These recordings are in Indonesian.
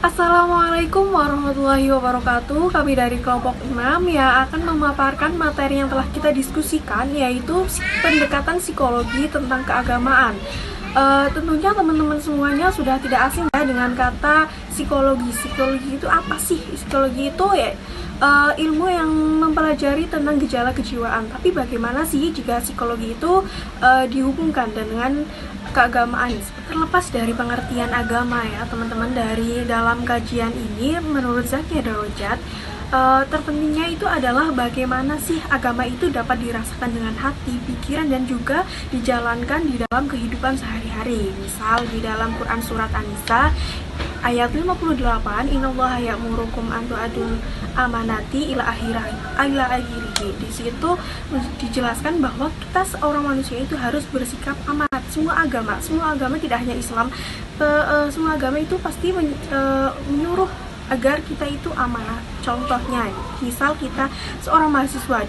Assalamualaikum warahmatullahi wabarakatuh. Kami dari kelompok 6 yang akan memaparkan materi yang telah kita diskusikan, yaitu pendekatan psikologi tentang keagamaan. Tentunya teman-teman semuanya sudah tidak asing ya dengan kata psikologi. Psikologi itu apa sih? Psikologi itu ya ilmu yang mempelajari tentang gejala kejiwaan. Tapi bagaimana sih jika psikologi itu dihubungkan dengan keagamaan? Terlepas dari pengertian agama ya teman-teman, dari dalam kajian ini menurut Zakia Darajat, terpentingnya itu adalah bagaimana sih agama itu dapat dirasakan dengan hati, pikiran, dan juga dijalankan di dalam kehidupan sehari-hari. Misal di dalam Quran Surat An-Nisa ayat 58, innallaha ya'murukum an tu'adul amanati ila akhirih. Di situ dijelaskan bahwa kita seorang manusia itu harus bersikap amanat. Semua agama tidak hanya Islam, semua agama itu pasti menyuruh agar kita itu amanah. Contohnya, misal kita seorang mahasiswa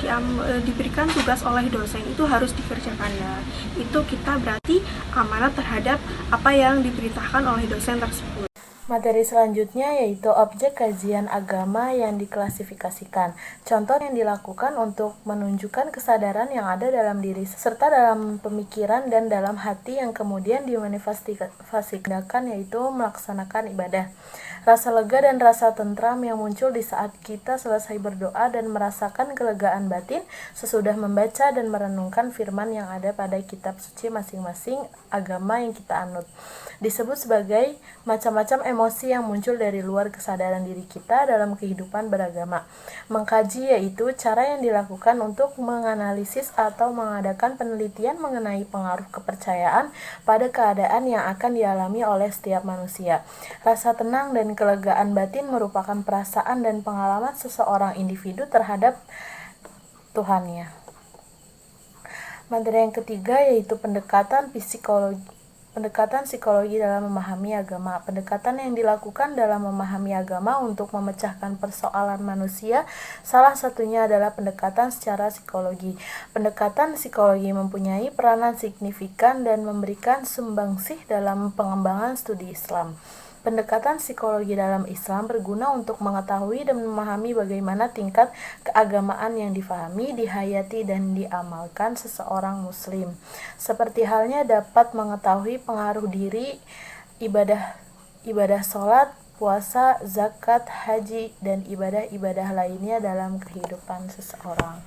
diberikan tugas oleh dosen, itu harus dikerjakannya. Itu kita berarti amanah terhadap apa yang diperintahkan oleh dosen tersebut. Materi selanjutnya yaitu objek kajian agama yang diklasifikasikan. Contoh yang dilakukan untuk menunjukkan kesadaran yang ada dalam diri serta dalam pemikiran dan dalam hati yang kemudian dimanifestasikan, yaitu melaksanakan ibadah. Rasa lega dan rasa tentram yang muncul di saat kita selesai berdoa dan merasakan kelegaan batin sesudah membaca dan merenungkan firman yang ada pada kitab suci masing-masing agama yang kita anut. Disebut sebagai macam-macam emosi yang muncul dari luar kesadaran diri kita dalam kehidupan beragama. Mengkaji yaitu cara yang dilakukan untuk menganalisis atau mengadakan penelitian mengenai pengaruh kepercayaan pada keadaan yang akan dialami oleh setiap manusia. Rasa tenang dan kelegaan batin merupakan perasaan dan pengalaman seseorang individu terhadap Tuhannya. Materi yang ketiga yaitu pendekatan psikologi dalam memahami agama. Pendekatan yang dilakukan dalam memahami agama untuk memecahkan persoalan manusia, salah satunya adalah pendekatan secara psikologi. Pendekatan psikologi mempunyai peranan signifikan dan memberikan sumbangsih dalam pengembangan studi Islam. Pendekatan psikologi dalam Islam berguna untuk mengetahui dan memahami bagaimana tingkat keagamaan yang difahami, dihayati, dan diamalkan seseorang muslim. Seperti halnya dapat mengetahui pengaruh diri, ibadah sholat, puasa, zakat, haji, dan ibadah-ibadah lainnya dalam kehidupan seseorang.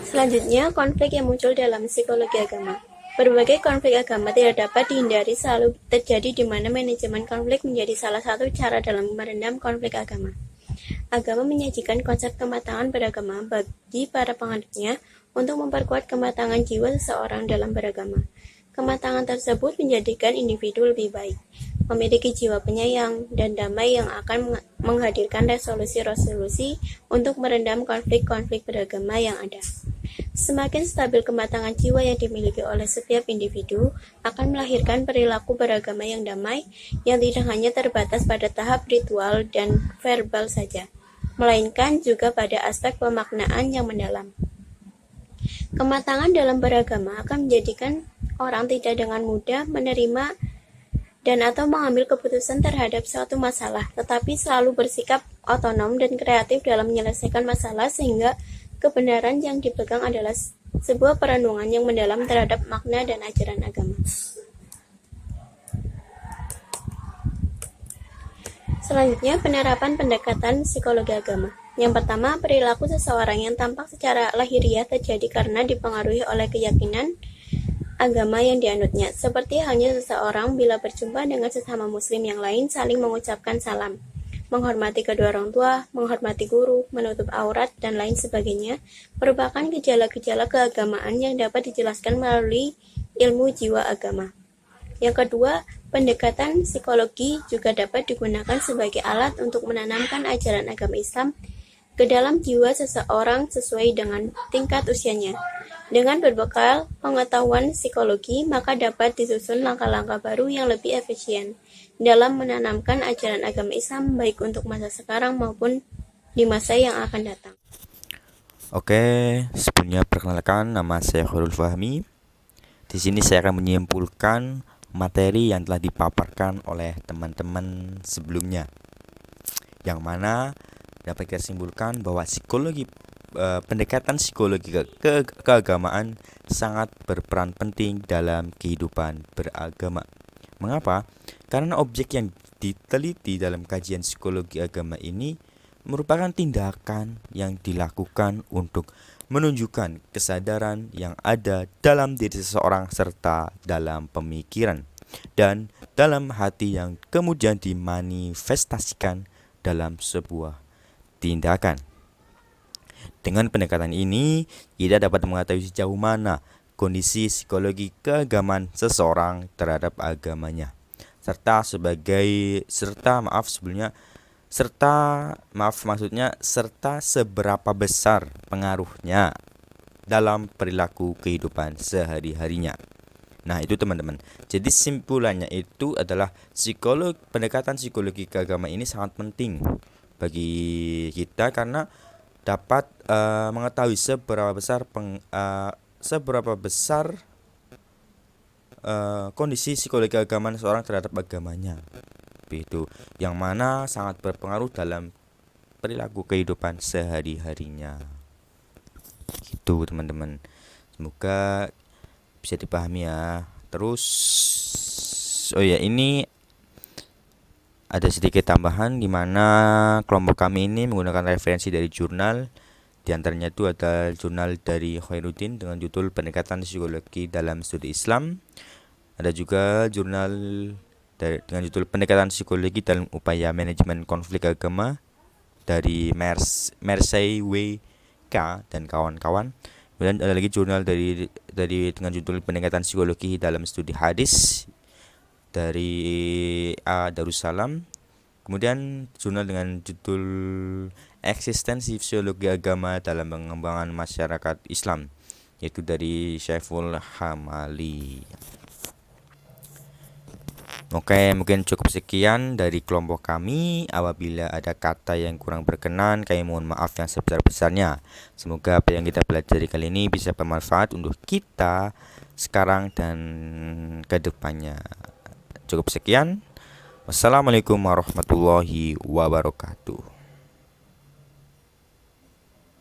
Selanjutnya, konflik yang muncul dalam psikologi agama. Berbagai konflik agama tidak dapat dihindari, selalu terjadi di mana manajemen konflik menjadi salah satu cara dalam meredam konflik agama. Agama menyajikan konsep kematangan beragama bagi para penganutnya untuk memperkuat kematangan jiwa seseorang dalam beragama. Kematangan tersebut menjadikan individu lebih baik, memiliki jiwa penyayang dan damai yang akan menghadirkan resolusi-resolusi untuk meredam konflik-konflik beragama yang ada. Semakin stabil kematangan jiwa yang dimiliki oleh setiap individu akan melahirkan perilaku beragama yang damai, yang tidak hanya terbatas pada tahap ritual dan verbal saja, melainkan juga pada aspek pemaknaan yang mendalam. Kematangan dalam beragama akan menjadikan orang tidak dengan mudah menerima dan atau mengambil keputusan terhadap suatu masalah, tetapi selalu bersikap otonom dan kreatif dalam menyelesaikan masalah, sehingga kebenaran yang dipegang adalah sebuah perenungan yang mendalam terhadap makna dan ajaran agama. Selanjutnya, penerapan pendekatan psikologi agama. Yang pertama, perilaku seseorang yang tampak secara lahiriah terjadi karena dipengaruhi oleh keyakinan agama yang dianutnya. Seperti halnya seseorang bila berjumpa dengan sesama muslim yang lain saling mengucapkan salam, menghormati kedua orang tua, menghormati guru, menutup aurat, dan lain sebagainya, merupakan gejala-gejala keagamaan yang dapat dijelaskan melalui ilmu jiwa agama. Yang kedua, pendekatan psikologi juga dapat digunakan sebagai alat untuk menanamkan ajaran agama Islam ke dalam jiwa seseorang sesuai dengan tingkat usianya. Dengan berbekal pengetahuan psikologi, maka dapat disusun langkah-langkah baru yang lebih efisien dalam menanamkan ajaran agama Islam baik untuk masa sekarang maupun di masa yang akan datang. Oke, sebelumnya perkenalkan, nama saya Khairul Fahmi. Di sini saya akan menyimpulkan materi yang telah dipaparkan oleh teman-teman sebelumnya. yang mana dapat kita simpulkan bahwa pendekatan psikologi keagamaan sangat berperan penting dalam kehidupan beragama. Mengapa? Karena objek yang diteliti dalam kajian psikologi agama ini merupakan tindakan yang dilakukan untuk menunjukkan kesadaran yang ada dalam diri seseorang serta dalam pemikiran dan dalam hati yang kemudian dimanifestasikan dalam sebuah tindakan. Dengan pendekatan ini, kita dapat mengetahui sejauh mana kondisi psikologi keagamaan seseorang terhadap agamanya, serta seberapa besar pengaruhnya dalam perilaku kehidupan sehari-harinya. Nah, itu teman-teman. Jadi simpulannya itu adalah pendekatan psikologi keagamaan ini sangat penting bagi kita karena dapat mengetahui seberapa besar kondisi psikologi keagamaan seorang terhadap agamanya. Itu yang mana sangat berpengaruh dalam perilaku kehidupan sehari-harinya. Gitu teman-teman. Semoga bisa dipahami ya. Terus ini ada sedikit tambahan di mana kelompok kami ini menggunakan referensi dari jurnal. Di antaranya itu ada jurnal dari Khairuddin dengan judul Pendekatan Psikologi dalam Studi Islam. Ada juga jurnal dengan judul Pendekatan Psikologi dalam Upaya Manajemen Konflik Agama dari Mersey W.K. dan kawan-kawan. Kemudian ada lagi jurnal dari dengan judul Pendekatan Psikologi dalam Studi Hadis dari A. Darussalam. Kemudian jurnal dengan judul Eksistensi Fisiologi Agama dalam Pengembangan Masyarakat Islam, yaitu dari Syaiful Hamali. Oke, mungkin cukup sekian dari kelompok kami. Apabila ada kata yang kurang berkenan, kami mohon maaf yang sebesar-besarnya. Semoga apa yang kita pelajari kali ini bisa bermanfaat untuk kita sekarang dan ke depannya. Cukup sekian. Wassalamualaikum warahmatullahi wabarakatuh.